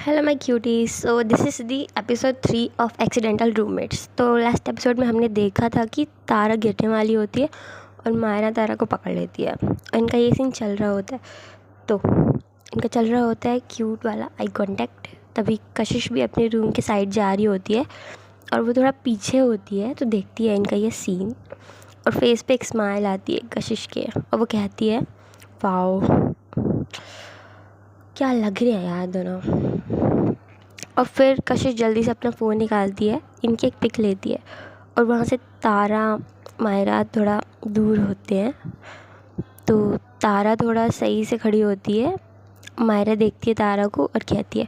Hello my cuties. So this is the episode 3 of accidental roommates. तो last episode में हमने देखा था कि तारा गिरने वाली होती है और मायरा तारा को पकड़ लेती है और इनका ये सीन चल रहा होता है। तो इनका चल रहा होता है क्यूट वाला आई कांटेक्ट। तभी कशिश भी अपने रूम के साइड जा रही होती है और वो थोड़ा पीछे होती है तो देखती है इनका ये सीन और फेस पे एक स्माइल आती है कशिश के और वो कहती है वाओ क्या लग रहे हैं यार दोनों। और फिर कशिश जल्दी से अपना फ़ोन निकालती है, इनकी एक पिक लेती है और वहाँ से तारा मायरा थोड़ा दूर होते हैं। तो तारा थोड़ा सही से खड़ी होती है, मायरा देखती है तारा को और कहती है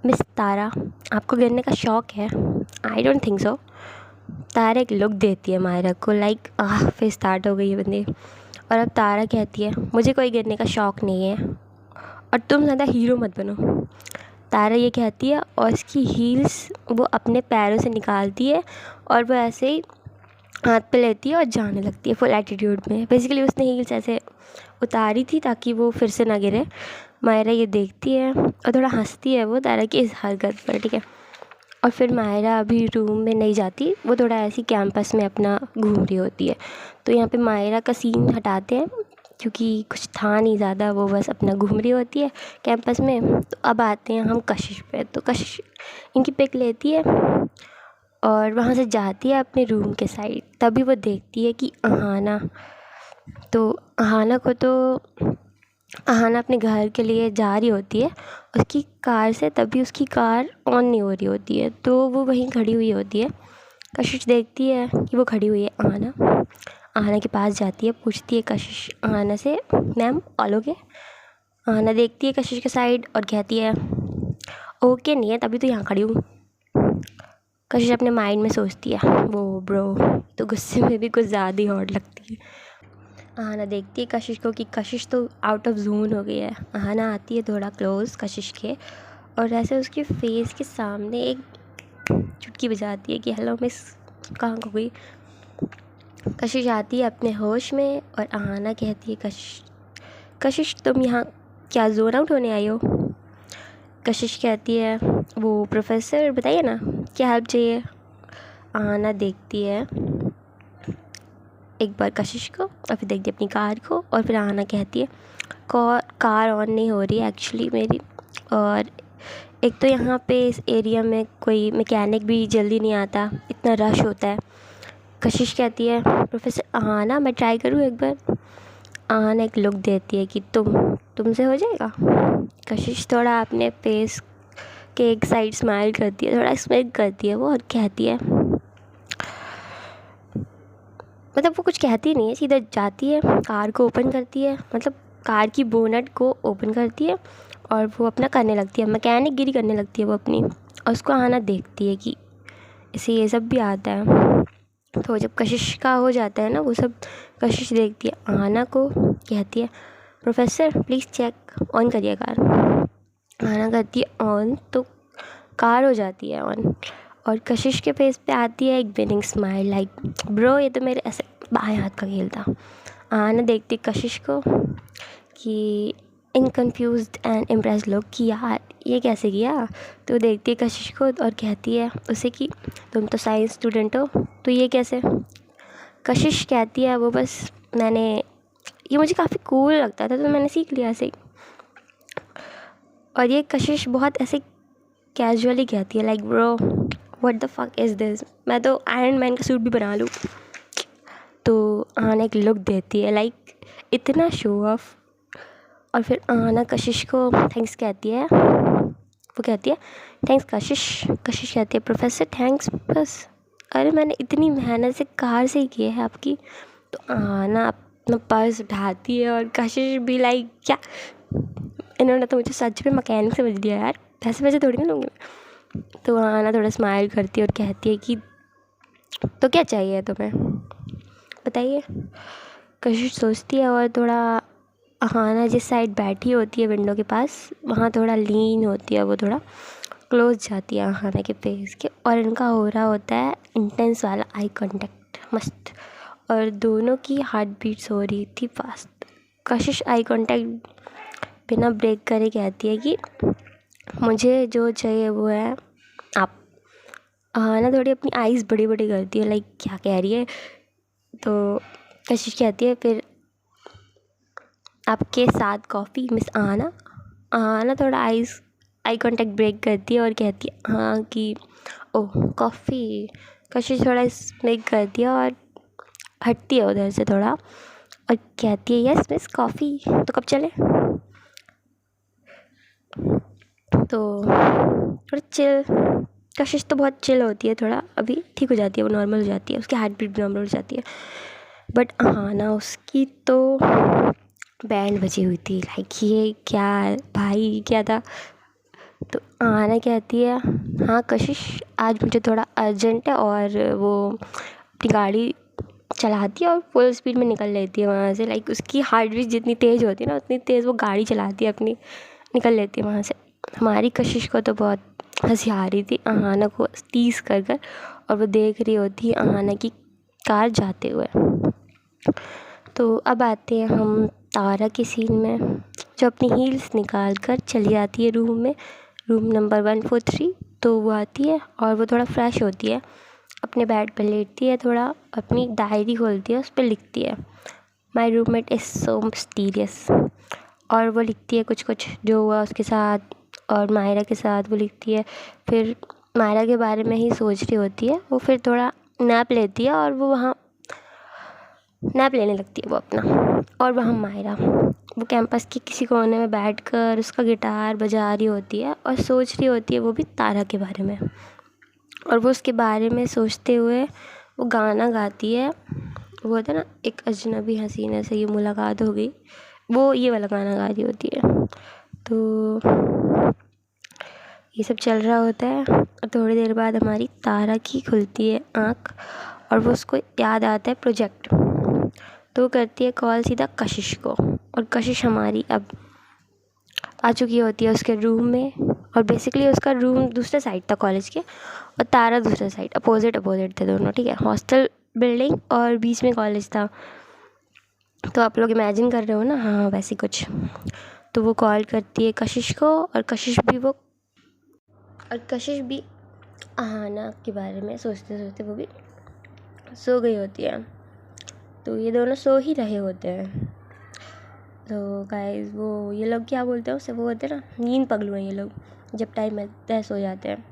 मिस तारा आपको गिरने का शौक़ है? I don't think so. तारा एक लुक देती है मायरा को लाइक फिर स्टार्ट हो गई है बंदी। और अब तारा कहती है मुझे कोई गिरने का शौक़ नहीं है और तुम ज़्यादा हीरो मत बनो। तारा ये कहती है और इसकी हील्स वो अपने पैरों से निकालती है और वो ऐसे ही हाथ पे लेती है और जाने लगती है फुल एटीट्यूड में। बेसिकली उसने हील्स ऐसे उतारी थी ताकि वो फिर से ना गिरे। मायरा ये देखती है और थोड़ा हंसती है वो तारा की इस हरकत पर, ठीक है। और फिर मायरा अभी रूम में नहीं जाती, वो थोड़ा ऐसी कैंपस में अपना घूम रही होती है। तो यहाँ पे मायरा का सीन हटाते हैं क्योंकि कुछ था नहीं ज़्यादा, वो बस अपना घूम रही होती है कैंपस में। तो अब आते हैं हम कशिश पे। तो कशिश इनकी पिक लेती है और वहाँ से जाती है अपने रूम के साइड। तभी वो देखती है कि अहाना, तो अहाना अपने घर के लिए जा रही होती है उसकी कार से। तभी उसकी कार ऑन नहीं हो रही होती है तो वो वहीं खड़ी हुई होती है। कशिश देखती है कि वो खड़ी हुई है अहाना के पास जाती है, पूछती है कशिश अहाना से मैम ऑल ओके? अहाना देखती है कशिश के साइड और कहती है ओके नहीं है तभी तो यहाँ खड़ी हूँ। कशिश अपने माइंड में सोचती है वो ब्रो तो गुस्से में भी कुछ ज़्यादा ही हॉट लगती है। अहाना देखती है कशिश को कि कशिश तो आउट ऑफ जोन हो गई है। अहाना आती है थोड़ा क्लोज कशिश के और ऐसे उसके फेस के सामने एक चुटकी बजाती है कि हेलो मिस कहाँ खो गई। कशिश आती है अपने होश में और अहाना कहती है कशिश तुम यहाँ क्या जोन आउट होने आई हो? कशिश कहती है वो प्रोफेसर बताइए ना क्या हेल्प चाहिए। अहाना देखती है एक बार कशिश को और फिर देखती है अपनी कार को और फिर अहाना कहती है कार ऑन नहीं हो रही एक्चुअली मेरी, और एक तो यहाँ पे इस एरिया में कोई मैकेनिक भी जल्दी नहीं आता, इतना रश होता है। कशिश कहती है प्रोफेसर अहाना मैं ट्राई करूँ एक बार? अहाना एक लुक देती है कि तुमसे हो जाएगा। कशिश थोड़ा अपने फेस के एक साइड स्माइल करती है, थोड़ा स्माइल करती है वो और कहती है मतलब वो कुछ कहती नहीं है, सीधा जाती है कार को ओपन करती है, मतलब कार की बोनट को ओपन करती है और वो अपना करने लगती है मैकेनिक गिरी करने लगती है वो अपनी। और उसको अहाना देखती है कि इसे ये सब भी आता है। तो जब कशिश का हो जाता है ना वो सब, कशिश देखती है अहाना को, कहती है प्रोफेसर प्लीज़ चेक ऑन करिए कार। अहाना करती है ऑन तो कार हो जाती है ऑन और कशिश के फेस पे आती है एक विनिंग स्माइल लाइक ब्रो ये तो मेरे ऐसे बाएं हाथ का खेल था। अहाना देखती कशिश को कि इन कन्फ्यूज्ड एंड इम्प्रेस्ड लुक कि यार ये कैसे किया। तो देखती है कशिश को और कहती है उसे कि तुम तो साइंस स्टूडेंट हो तो ये कैसे। कशिश कहती है वो बस ये मुझे काफ़ी कूल लगता था तो मैंने सीख लिया ऐसे ही। और ये कशिश बहुत ऐसे कैजुअली कहती है like bro what the fuck is this, मैं तो आयरन मैन का सूट भी बना लूँ। तो अहाना एक लुक देती है लाइक इतना शो ऑफ। और फिर अहाना कशिश को थैंक्स कहती है, वो कहती है थैंक्स कशिश। कशिश कहती है प्रोफेसर थैंक्स बस, अरे मैंने इतनी मेहनत से कार से ही की है आपकी। तो अहाना अपना पर्स उठाती है और कशिश भी लाइक क्या इन्होंने तो मुझे सच में मैकेनिक समझ लिया यार, पैसे थोड़ी ना लूँगी मैं। तो अहाना थोड़ा स्माइल करती है और कहती है कि तो क्या चाहिए तुम्हें बताइए। कशिश सोचती है और थोड़ा अहाना जिस साइड बैठी होती है विंडो के पास वहाँ थोड़ा लीन होती है, वो थोड़ा क्लोज जाती है अहाना के फेस के और इनका हो रहा होता है इंटेंस वाला आई कांटेक्ट मस्त, और दोनों की हार्ट बीट्स हो रही थी फास्ट। कशिश आई कांटेक्ट बिना ब्रेक करे कहती है कि मुझे जो चाहिए वो है आप। हाँ ना, थोड़ी अपनी आइज़ बड़ी बड़ी करती है, लाइक क्या कह रही है। तो कशिश कहती है फिर आपके साथ कॉफ़ी मिस आना। आना थोड़ा आई कांटेक्ट ब्रेक करती है और कहती है हाँ कि ओह कॉफ़ी। कशिश थोड़ा स्मिक करती है और हटती है उधर से थोड़ा और कहती है यस मिस कॉफ़ी, तो कब चले। तो थोड़ा चिल, कशिश तो बहुत चिल होती है, थोड़ा अभी ठीक हो जाती है, वो नॉर्मल हो जाती है, उसकी हार्ट बीट भी नॉर्मल हो जाती है। बट हाँ ना, उसकी तो बैंड बजी हुई थी, लाइक ये क्या भाई क्या था। तो आना कहती है हाँ कशिश आज मुझे थोड़ा अर्जेंट है, और वो अपनी गाड़ी चलाती है और फुल स्पीड में निकल लेती है वहाँ से। लाइक उसकी हार्ट बीट जितनी तेज़ होती है ना, उतनी तेज़ वो गाड़ी चलाती है अपनी, निकल लेती है वहाँ से। हमारी कशिश को तो बहुत हंसी आ रही थी अहाना को टीज कर कर, और वो देख रही होती है अहाना की कार जाते हुए। तो अब आते हैं हम तारा की सीन में, जो अपनी हील्स निकाल कर चली जाती है रूम में, रूम नंबर 143। तो वो आती है और वो थोड़ा फ्रेश होती है, अपने बेड पर लेटती है, थोड़ा अपनी डायरी खोलती है, उस पर लिखती है माई रूममेट इज़ सो मिस्टीरियस। और वो लिखती है कुछ कुछ जो हुआ उसके साथ और मायरा के साथ वो लिखती है। फिर मायरा के बारे में ही सोच रही होती है वो, फिर थोड़ा नैप लेती है और वो वहाँ नैप लेने लगती है वो अपना। और वहाँ मायरा वो कैंपस के किसी कोने में बैठकर उसका गिटार बजा रही होती है और सोच रही होती है वो भी तारा के बारे में। और वो उसके बारे में सोचते हुए वो गाना गाती है, वो होता है ना एक अजनबी हसीना से ये मुलाकात हो गई, वो ये वाला गाना गा रही होती है। तो ये सब चल रहा होता है और थोड़ी देर बाद हमारी तारा की खुलती है आँख और वो उसको याद आता है प्रोजेक्ट। तो वो करती है कॉल सीधा कशिश को, और कशिश हमारी अब आ चुकी होती है उसके रूम में। और बेसिकली उसका रूम दूसरे साइड था कॉलेज के, और तारा दूसरे साइड, अपोजिट थे दोनों, ठीक है। हॉस्टल बिल्डिंग और बीच में कॉलेज था। तो आप लोग इमेजिन कर रहे हो ना, हाँ वैसे कुछ। तो वो कॉल करती है कशिश को, और कशिश भी आहाना के बारे में सोचते सोचते वो भी सो गई होती है। तो ये दोनों सो ही रहे होते हैं। तो गाइस वो ये लोग क्या बोलते हैं उसे, वो होते हैं ना नींद पगलू हैं ये लोग, जब टाइम मिलता है सो जाते हैं।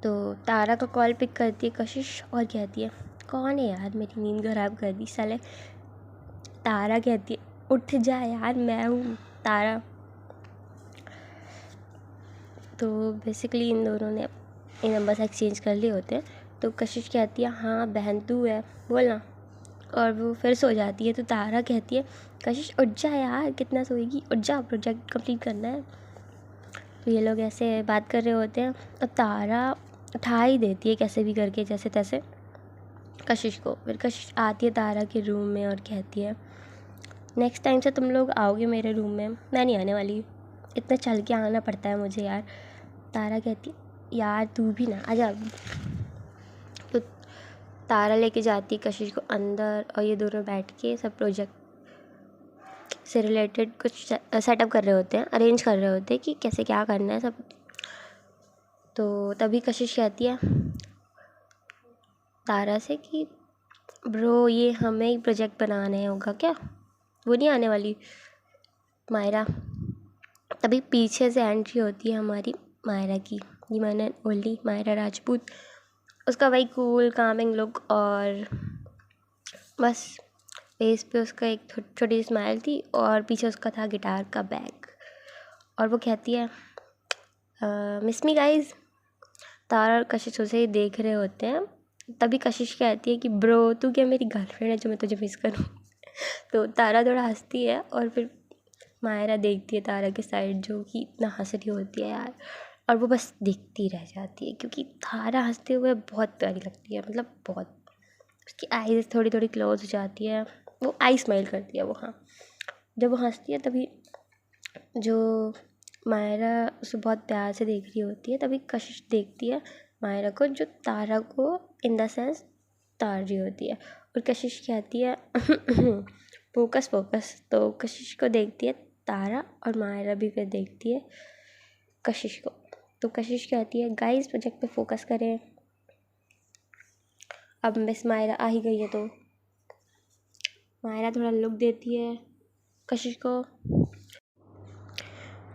तो तारा का कॉल पिक करती है कशिश और कहती है कौन है यार, मेरी नींद ख़राब कर दी साले। तारा कहती है उठ जा यार, मैं हूँ तारा। तो बेसिकली इन दोनों ने ये नंबर्स एक्सचेंज कर लिए होते हैं। तो कशिश कहती है हाँ बहन तू है बोलना, और वो फिर सो जाती है। तो तारा कहती है कशिश उठ जा यार, कितना सोएगी, उठ जा, प्रोजेक्ट कंप्लीट करना है। तो ये लोग ऐसे बात कर रहे होते हैं और तारा उठा ही देती है कैसे भी करके, जैसे तैसे कशिश को। फिर कशिश आती है तारा के रूम में और कहती है नेक्स्ट टाइम से तुम लोग आओगे मेरे रूम में, मैं नहीं आने वाली, इतना चल के आना पड़ता है मुझे यार। तारा कहती है यार तू भी ना आ जा। तो तारा लेके जाती है कशिश को अंदर, और ये दोनों बैठ के सब प्रोजेक्ट से रिलेटेड कुछ सेटअप कर रहे होते हैं, अरेंज कर रहे होते हैं कि कैसे क्या करना है सब। तो तभी कशिश कहती है तारा से कि ब्रो ये हमें ही प्रोजेक्ट बनाने होगा क्या, वो नहीं आने वाली मायरा। तभी पीछे से एंट्री होती है हमारी मायरा की, ये मैंने बोली मायरा राजपूत। उसका वही कूल कामिंग लुक, और बस फेस पे उसका एक छोटी सी स्माइल थी, और पीछे उसका था गिटार का बैग। और वो कहती है मिस मी गाइज। तारा और कशिश उसे ही देख रहे होते हैं। तभी कशिश कहती है कि ब्रो तू क्या मेरी गर्लफ्रेंड है जो मैं तुझे मिस करूँ। तो तारा थोड़ा हंसती है, और फिर मायरा देखती है तारा के साइड, जो कि इतना हंस रही होती है यार, और वो बस देखती रह जाती है क्योंकि तारा हंसते हुए बहुत प्यारी लगती है, मतलब बहुत। उसकी आईज थोड़ी थोड़ी क्लोज हो जाती है, वो आई स्माइल करती है वो, हाँ जब वो हंसती है तभी जो मायरा उसे बहुत प्यार से देख रही होती है, तभी कशिश देखती है मायरा को, जो तारा को इन द सेंस तार रही होती है। और कशिश कहती है फोकस। तो कशिश को देखती है तारा, और मायरा भी फिर देखती है कशिश को। तो कशिश कहती है गाइस प्रोजेक्ट पे फोकस करें। अब मिस मायरा आ ही गई है तो मायरा थोड़ा लुक देती है कशिश को।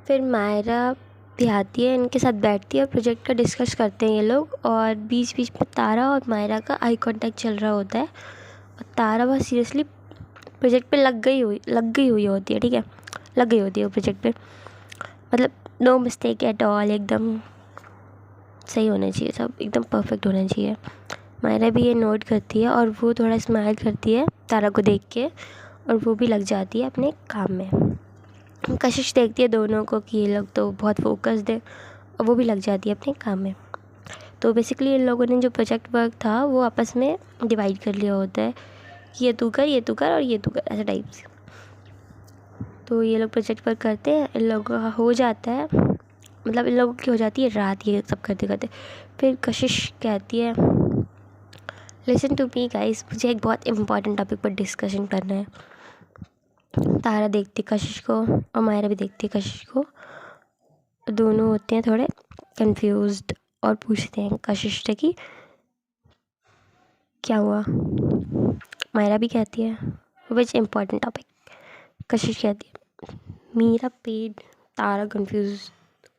फिर मायरा भी आती है, इनके साथ बैठती है और प्रोजेक्ट का डिस्कस करते हैं ये लोग। और बीच बीच में तारा और मायरा का आई कांटेक्ट चल रहा होता है और तारा बहुत सीरियसली प्रोजेक्ट पे लग गई हुई होती है। ठीक है, लग गई होती है वो प्रोजेक्ट पे, मतलब नो मिस्टेक एट ऑल, एकदम सही होना चाहिए, सब एकदम परफेक्ट होना चाहिए। मायरा भी ये नोट करती है और वो थोड़ा स्माइल करती है तारा को देख के और वो भी लग जाती है अपने काम में। कशिश देखती है दोनों को कि ये लोग तो बहुत फोकस्ड है और वो भी लग जाती है अपने काम में। तो बेसिकली इन लोगों ने जो प्रोजेक्ट वर्क था वो आपस में डिवाइड कर लिया होता है कि ये तू कर और ये तू कर, ऐसे टाइप से। तो ये लोग प्रोजेक्ट वर्क करते हैं, इन लोगों का हो जाता है, मतलब इन लोगों की हो जाती है रात ये सब करते करते। फिर कशिश कहती है लिसन टू मी गाइस, मुझे एक बहुत इंपॉर्टेंट टॉपिक पर डिस्कशन करना है। तारा देखती कशिश को और मायरा भी देखती है कशिश को। दोनों होते हैं थोड़े कंफ्यूज्ड और पूछते हैं कशिश से कि क्या हुआ। मायरा भी कहती है विच इम्पॉर्टेंट टॉपिक। कशिश कहती है मेरा पेट। तारा कंफ्यूज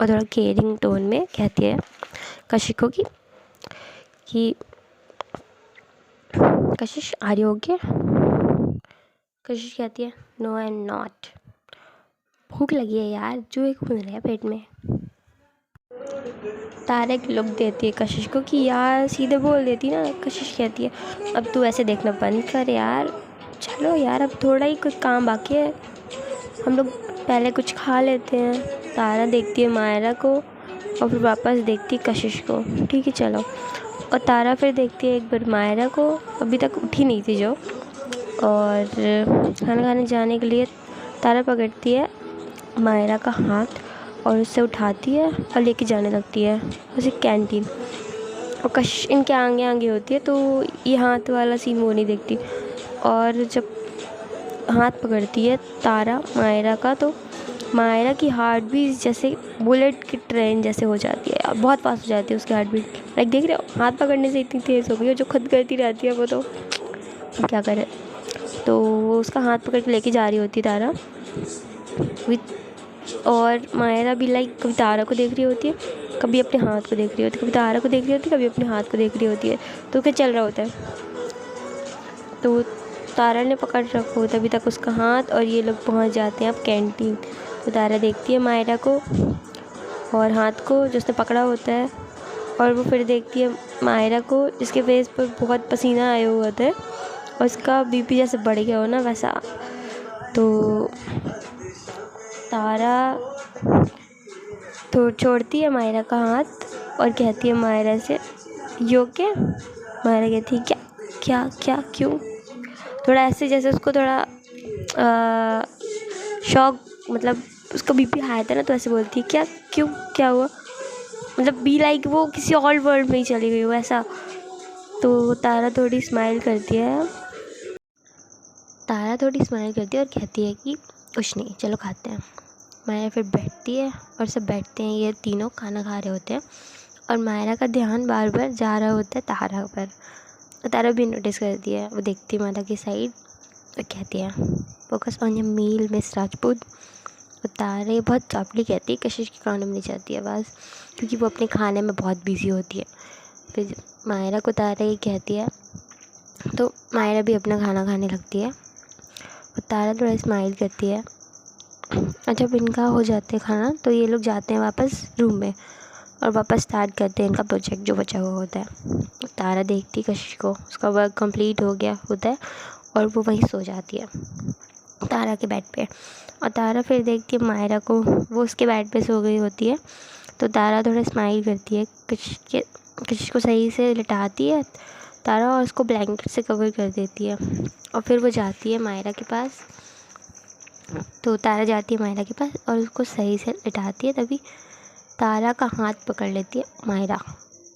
और थोड़ा केयरिंग टोन में कहती है कशिश को कि कशिश आर यू ओके। कशिश कहती है नो आई एम नॉट, भूख लगी है यार, चूहे घूम रहे हैं पेट में। तारा एक लुक देती है कशिश को कि यार सीधे बोल देती ना। कशिश कहती है अब तू ऐसे देखना बंद कर यार, चलो यार अब थोड़ा ही कुछ काम बाकी है, हम लोग पहले कुछ खा लेते हैं। तारा देखती है मायरा को और फिर वापस देखती है कशिश को, ठीक है चलो। और तारा फिर देखती है एक बार मायरा को, अभी तक उठी नहीं थी जो, और खाना खाने जाने के लिए तारा पकड़ती है मायरा का हाथ और उससे उठाती है और लेके जाने लगती है उसे कैंटीन। और कशिश इनके आगे आगे होती है तो ये हाथ वाला सीन वो नहीं देखती। और जब हाथ पकड़ती है तारा मायरा का तो मायरा की हार्ट बीट जैसे बुलेट की ट्रेन जैसे हो जाती है, बहुत फास्ट हो जाती है उसकी हार्ट बीट। लाइक देख रहे हो हाथ पकड़ने से इतनी तेज़ हो गई है, जो खुद करती रहती है वो तो क्या करे। तो वो उसका हाथ पकड़ के लेके जा रही होती तारा विथ, और मायरा भी लाइक कभी तारा को देख रही होती है, कभी अपने हाथ को देख रही होती है, कभी तारा को देख रही होती है, कभी अपने हाथ को देख रही होती है। तो क्या चल रहा होता है, तो तारा ने पकड़ रखा होता है अभी तक उसका हाथ और ये लोग पहुंच जाते हैं अब कैंटीन। तो तारा देखती है मायरा को और हाथ को जो उसने पकड़ा होता है, और वो फिर देखती है मायरा को जिसके फेस पर बहुत पसीना आया हुआ होता है और उसका बीपी जैसे बढ़ गया हो ना वैसा। तो तारा तो छोड़ती है मायरा का हाथ और कहती है मायरा से यो के। मायरा कहती है क्या क्या क्या क्यों, थोड़ा ऐसे जैसे उसको थोड़ा शॉक, मतलब उसका बीपी हाई था ना तो ऐसे बोलती है क्या क्यों क्या हुआ, मतलब बी लाइक वो किसी और वर्ल्ड में ही चली गई हो ऐसा। तो तारा थोड़ी स्माइल करती है और कहती है कि कुछ नहीं चलो खाते हैं। मायरा फिर बैठती है और सब बैठते हैं, ये तीनों खाना खा रहे होते हैं और मायरा का ध्यान बार बार जा रहा होता है तारा पर। तारा भी नोटिस करती है, वो देखती है मायरा की साइड और कहती है focus on your meal miss Rajput. और तारा बहुत सॉफ्टली कहती है, कशिश के कानों में नहीं जाती आवाज़ क्योंकि वो अपने खाने में बहुत बिजी होती है। फिर मायरा को तारा ये कहती है तो मायरा भी अपना खाना खाने लगती है और तारा थोड़ा स्माइल करती है। और जब इनका हो जाता है खाना तो ये लोग जाते हैं वापस रूम में और वापस स्टार्ट करते हैं इनका प्रोजेक्ट जो बचा हुआ होता है। तारा देखती है कशिश को, उसका वर्क कंप्लीट हो गया होता है और वो वहीं सो जाती है तारा के बेड पे। और तारा फिर देखती है मायरा को, वो उसके बेड पे सो गई होती है। तो तारा थोड़ा स्माइल करती है, कशिश को सही से लिटाती है तारा और उसको ब्लैंकेट से कवर कर देती है। और फिर वो जाती है मायरा के पास, तो तारा जाती है मायरा के पास और उसको सही से लिटाती है। तभी तारा का हाथ पकड़ लेती है मायरा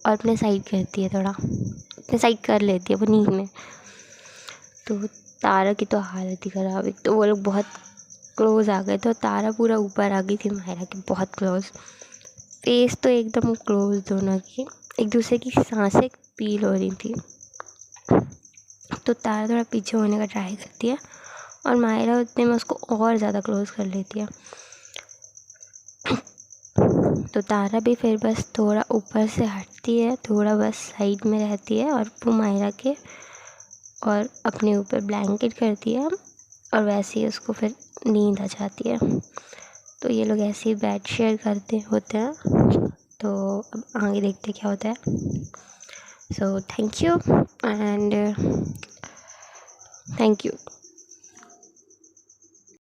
और अपने साइड करती है, थोड़ा अपने साइड कर लेती है वो नींद में। तो तारा की तो हालत ही ख़राब, एक तो वो लोग बहुत क्लोज़ आ गए, तो तारा पूरा ऊपर आ गई थी मायरा के बहुत क्लोज़। फेस तो एकदम क्लोज दोनों की, एक दूसरे की सांसें फील हो रही थी। तो तारा थोड़ा पीछे होने का ट्राई करती है और मायरा उतने में उसको और ज़्यादा क्लोज कर लेती है। तो तारा भी फिर बस थोड़ा ऊपर से हटती है, थोड़ा बस साइड में रहती है और वो मायरा के और अपने ऊपर ब्लैंकेट करती है और वैसे ही उसको फिर नींद आ जाती है। तो ये लोग ऐसे ही बेड शेयर करते होते हैं। तो अब आगे देखते क्या होता है। So thank you and thank you.